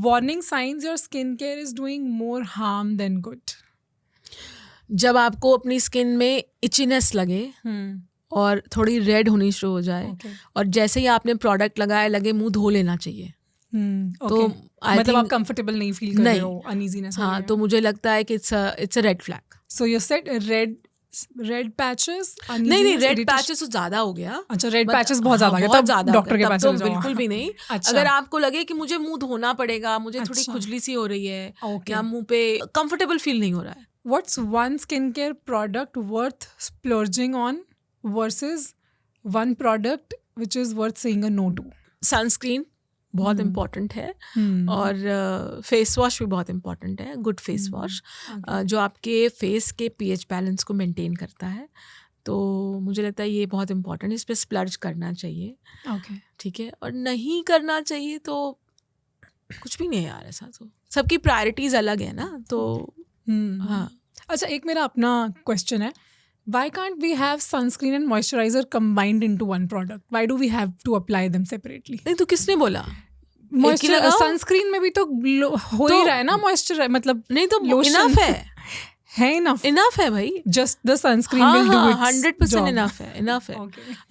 warning signs your skincare is doing more harm than good. जब आपको अपनी skin में इचीनेस लगे और थोड़ी रेड होनी शुरू हो जाए, Okay. और जैसे ही आपने प्रोडक्ट लगाया लगे मुंह धो लेना चाहिए, तो I मतलब आप think- कंफर्टेबल नहीं फील कर रहे हो, अनईजीनेस हो रही हाँ, है. तो मुझे लगता है कि it's a red flag. So you said red patches, नहीं, रेड पैचेस तो ज्यादा हो गया. अच्छा, रेड But- पैचेस बहुत ज्यादा हाँ, है, बहुत तब ज्यादा डॉक्टर हो के गया. पास तब चले तो जाओ. बिल्कुल भी नहीं. अच्छा. अगर आपको लगे कि मुझे मुंह धोना पड़ेगा, मुझे थोड़ी अच्छा. खुजली सी हो रही है, Okay. या मुंह पे कंफर्टेबल फील नहीं हो रहा है. What's one skincare product worth splurging on versus one product which is worth saying a no to? Sunscreen बहुत इम्पोर्टेंट है, और फेस वॉश भी बहुत इम्पोर्टेंट है. गुड फेस वॉश जो आपके फेस के पीएच बैलेंस को मेंटेन करता है. तो मुझे लगता है ये बहुत इम्पोर्टेंट है, इस पर स्प्लर्ज करना चाहिए. Okay. ठीक है, और नहीं करना चाहिए तो कुछ भी नहीं है यार. ऐसा तो सबकी प्रायोरिटीज अलग है ना. तो हाँ, अच्छा, एक मेरा अपना क्वेश्चन है. Why can't we have sunscreen and moisturizer combined into one product? Why do we have to apply them separately? नहीं तो किसने बोला? एक ही लगाओ. सनस्क्रीन में भी तो हो ही रहा है ना मॉइस्चर, मतलब नहीं तो lotion इनफ है इनफ है भाई. Just the sunscreen will do it's 100% enough है.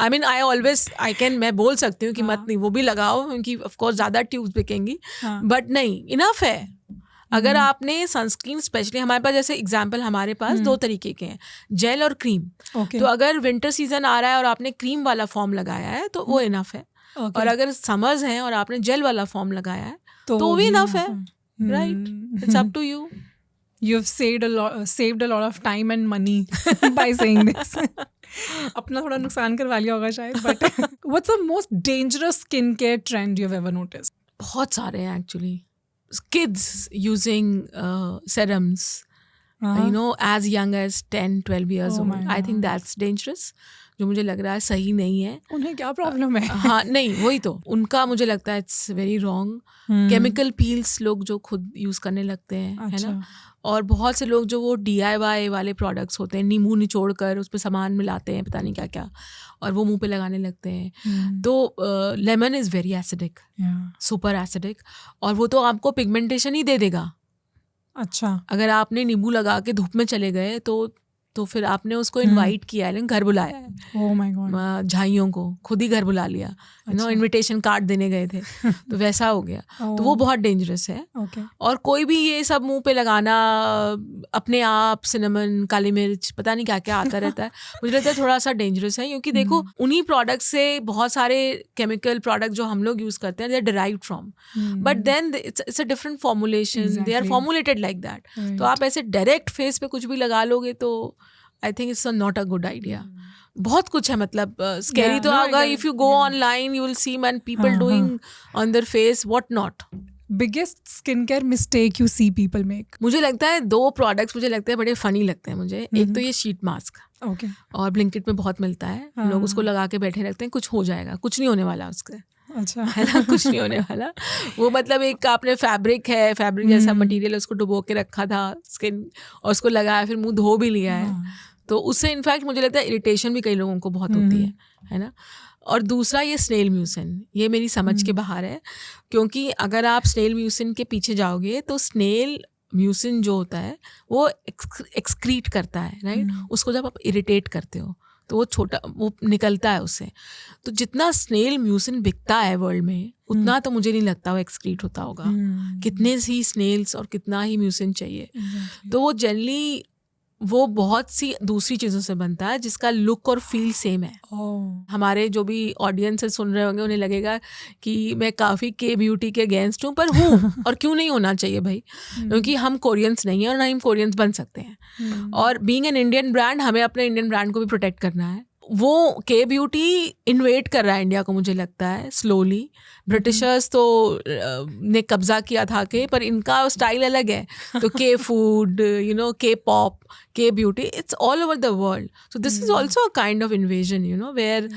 आई मीन मैं बोल सकती हूँ कि मत नहीं, वो भी लगाओ, क्योंकि ऑफ कोर्स ज्यादा ट्यूब्स बिकेंगी, बट नहीं, इनफ है. अगर आपने सनस्क्रीन, स्पेशली हमारे पास जैसे एग्जांपल, हमारे पास 2 तरीके के हैं, जेल और क्रीम. तो अगर विंटर सीजन आ रहा है और आपने क्रीम वाला फॉर्म लगाया है तो वो इनफ है. और अगर समर्स हैं और आपने जेल वाला फॉर्म लगाया है तो वो भी इनफ है. Right, it's up to you. You've saved a lot of time and money by saying this. अपना थोड़ा नुकसान करवा लिया होगा शायद. But what's the most dangerous skincare trend you've ever noticed? बहुत सारे हैं actually. Kids using serums, you know, as young as 10-12 years Oh old. my I think that's dangerous. जो मुझे लग रहा है सही नहीं है. उन्हें क्या प्रॉब्लम है? हाँ, नहीं, वही तो उनका मुझे लगता है it's very wrong. Chemical peels लोग जो खुद यूज करने लगते हैं, है ना. और बहुत से लोग जो वो DIY वाले प्रोडक्ट्स होते हैं, नींबू निचोड़ कर उस पर सामान मिलाते हैं, पता नहीं क्या क्या, और वो मुंह पे लगाने लगते हैं. तो lemon is very acidic, super acidic, और वो तो आपको पिगमेंटेशन ही दे देगा. अच्छा, अगर आपने नींबू लगा के धूप में चले गए तो फिर आपने उसको इनवाइट किया है, घर बुलाया है. oh my god, झाइयों को खुद ही घर बुला लिया, यू नो, इनविटेशन कार्ड देने गए थे. तो वैसा हो गया. तो वो बहुत डेंजरस है. okay. और कोई भी ये सब मुंह पे लगाना, अपने आप सिनेमन, काली मिर्च, पता नहीं क्या क्या आता रहता है, मुझे लगता है थोड़ा सा डेंजरस है. क्योंकि देखो, उन्हीं प्रोडक्ट से बहुत सारे केमिकल प्रोडक्ट जो हम लोग यूज करते हैं, they are derived from, but then it's a different formulation, they are formulated like that. तो आप ऐसे डायरेक्ट फेस पे कुछ भी लगा लोगे तो I think it's not a good idea. बहुत कुछ है, मतलब स्कैरी तो होगा. If you go online you will see man people doing on their face what not. Biggest skincare mistake you see people make? मुझे लगता है 2 प्रोडक्ट्स मुझे लगता है बड़े फनी लगते हैं मुझे. एक तो ये शीट मास्क, ओके, और ब्लिंकिट में बहुत मिलता है. लोग उसको लगा के बैठे रहते हैं, कुछ हो जाएगा, कुछ नहीं होने वाला उसके. अच्छा, है ना, कुछ नहीं होने वाला. वो मतलब एक आपने फैब्रिक जैसा मटेरियल उसको डुबो के रखा था स्किन, और उसको लगाया, फिर मुंह धो भी लिया है. तो उससे इनफैक्ट मुझे लगता है इरिटेशन भी कई लोगों को बहुत होती है ना. और दूसरा ये स्नेल म्यूसिन, ये मेरी समझ के बाहर है. क्योंकि अगर आप स्नेल म्यूसिन के पीछे जाओगे तो स्नेल म्यूसिन जो होता है वो एक्सक्रीट करता है, राइट. उसको जब आप इरिटेट करते हो तो वो निकलता है उससे. तो जितना स्नेल म्यूसिन बिकता है वर्ल्ड में, उतना तो मुझे नहीं लगता वो एक्सक्रीट होता होगा. कितने ही स्नेल्स और कितना ही म्यूसिन चाहिए. तो वो जनरली वो बहुत सी दूसरी चीज़ों से बनता है जिसका लुक और फील सेम है. हमारे जो भी ऑडियंस सुन रहे होंगे उन्हें लगेगा कि मैं काफ़ी के ब्यूटी के अगेंस्ट हूँ, पर हूँ. और क्यों नहीं होना चाहिए भाई, क्योंकि हम कोरियंस नहीं हैं और ना हम कोरियंस बन सकते हैं. और बीइंग एन इंडियन ब्रांड, हमें अपने इंडियन ब्रांड को भी प्रोटेक्ट करना है. वो के ब्यूटी इन्वेट कर रहा है इंडिया को, मुझे लगता है स्लोली. ब्रिटिशर्स तो ने कब्जा किया था पर इनका स्टाइल अलग है. तो K food, you know, K pop, K beauty, it's all over the world. So this is also a kind of invasion, you know, where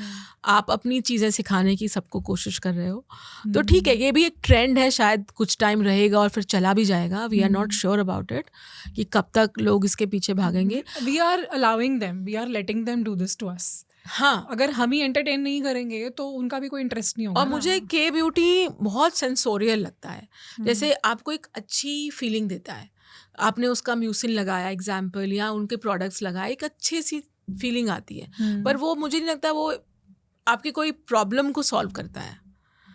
आप अपनी चीज़ें सिखाने की सबको कोशिश कर रहे हो. तो ठीक है, ये भी एक ट्रेंड है, शायद कुछ टाइम रहेगा और फिर चला भी जाएगा. We are not sure about it कि कब तक लोग इसके पीछे भागेंगे. We are allowing them, we are letting them do this to us. हाँ, अगर हम ही एंटरटेन नहीं करेंगे तो उनका भी कोई इंटरेस्ट नहीं होगा और ना। मुझे के ब्यूटी बहुत सेंसोरियल लगता है। जैसे आपको एक अच्छी फीलिंग देता है, आपने उसका म्यूसिन लगाया एग्जाम्पल, या उनके प्रोडक्ट्स लगाए, एक अच्छी सी फीलिंग आती है। पर वो मुझे नहीं लगता वो आपकी कोई प्रॉब्लम को सॉल्व करता है।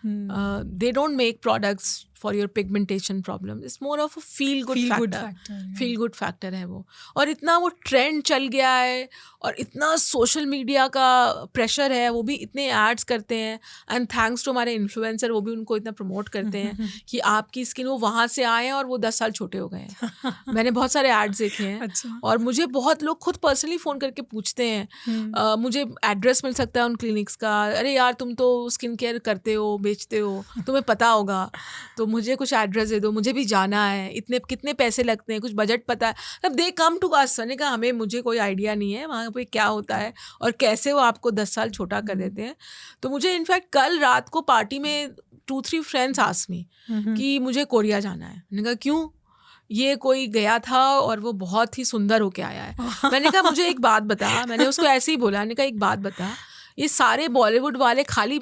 They don't make products for your pigmentation problem, it's more of a feel good factor. Feel good factor है वो। और इतना वो ट्रेंड चल गया है, और इतना सोशल मीडिया का प्रेशर है, वो भी इतने एड्स करते हैं, एंड थैंक्स टू हमारे इन्फ्लुएंसर, वो भी उनको इतना प्रमोट करते हैं कि आपकी स्किन, वो वहाँ से आए हैं और वो 10 साल छोटे हो गए हैं। मैंने बहुत सारे एड्स देखे हैं। अच्छा। और मुझे बहुत लोग खुद पर्सनली फ़ोन करके पूछते हैं, मुझे एड्रेस मिल सकता है उन क्लिनिक्स का, अरे यार तुम तो स्किन केयर करते हो, बेचते हो, तुम्हें पता होगा, तो मुझे कुछ एड्रेस दे दो, मुझे भी जाना है, इतने कितने पैसे लगते हैं, कुछ बजट पता है। तब दे कम टू अस, ने कहा हमें, मुझे कोई आइडिया नहीं है वहाँ पे क्या होता है और कैसे वो आपको 10 साल छोटा कर देते हैं। तो मुझे इनफैक्ट कल रात को पार्टी में 2-3 फ्रेंड्स आस्क्ड मी कि मुझे कोरिया जाना है। मैंने कहा क्यों? ये कोई गया था और वो बहुत ही सुंदर होके आया है। मैंने कहा मुझे एक बात बता, मैंने उसको ऐसे ही बोला, मैंने कहा एक बात बता, ये सारे बॉलीवुड वाले खाली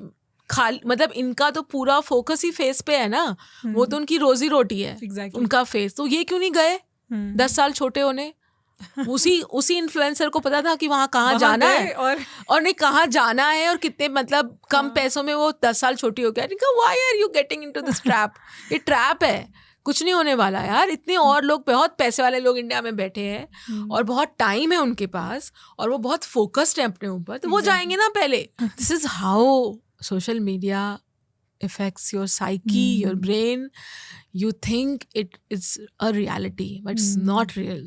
मतलब इनका तो पूरा फोकस ही फेस पे है ना, वो तो उनकी रोजी रोटी है। Exactly. उनका फेस, तो ये क्यों नहीं गए 10 साल छोटे होने? उसी इन्फ्लुएंसर को पता था कि वहाँ कहाँ जाना है और नहीं कहाँ जाना है, और कितने मतलब कम पैसों में वो 10 साल छोटी हो गया। Why are you getting into this trap? ये ट्रैप है, कुछ नहीं होने वाला यार। इतने और लोग, बहुत पैसे वाले लोग इंडिया में बैठे हैं और बहुत टाइम है उनके पास, और वो बहुत फोकस्ड है अपने ऊपर, तो वो जाएंगे ना पहले। This is how social media affects your psyche, your brain. You think it is a reality, but it's not real.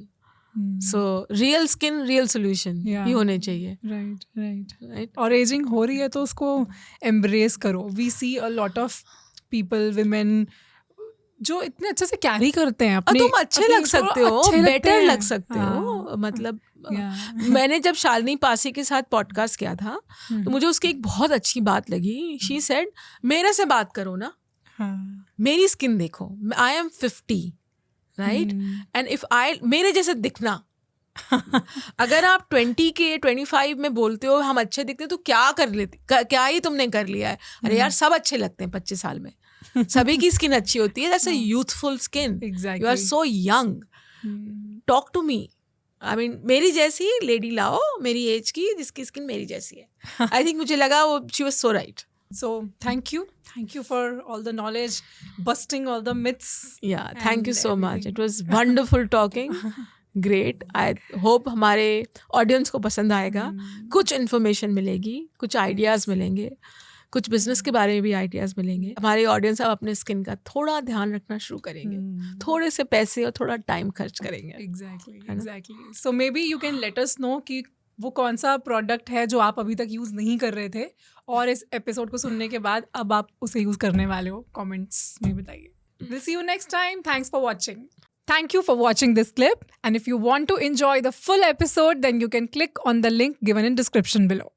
So real skin, real solution ही होने चाहिए। Right. और एजिंग हो रही है तो उसको embrace करो। We see a lot of people, women जो इतने अच्छे से कैरी करते हैं अपने, तुम अच्छे लग सकते हो, बेटर लग सकते हो। मतलब मैंने जब शालिनी पासी के साथ पॉडकास्ट किया था तो मुझे उसकी एक बहुत अच्छी बात लगी। शी सेड मेरे से बात करो ना, मेरी स्किन देखो, I am 50 right, and if मेरे जैसे दिखना। अगर आप 20 के 25 में बोलते हो हम अच्छे दिखते हैं, तो क्या कर लेते, क्या ही तुमने कर लिया है? अरे यार सब अच्छे लगते हैं 25 साल में, सभी की स्किन अच्छी होती है। That's a youthful skin, you are so young, talk to me. I mean मेरी जैसी लेडी लाओ, मेरी एज की, जिसकी स्किन मेरी जैसी है। आई थिंक मुझे लगा वो she was so right. So thank you for all the knowledge, busting all the myths. Yeah, thank you so much. It was wonderful talking. Great. I hope हमारे audience को पसंद आएगा। कुछ इन्फॉर्मेशन मिलेगी, कुछ आइडियाज़ मिलेंगे, कुछ बिजनेस के बारे में भी आइडियाज़ मिलेंगे। हमारे ऑडियंस अब अपने स्किन का थोड़ा ध्यान रखना शुरू करेंगे, थोड़े से पैसे और थोड़ा टाइम खर्च करेंगे। Exactly. So maybe you can let us know कि वो कौन सा प्रोडक्ट है जो आप अभी तक यूज़ नहीं कर रहे थे और इस एपिसोड को सुनने के बाद अब आप उसे यूज़ करने वाले हो। कमेंट्स में बताइए। We'll see you next time. Thanks for watching. Thank you for watching this clip. And if you want to enjoy the full episode, then you can click on the link given in description below.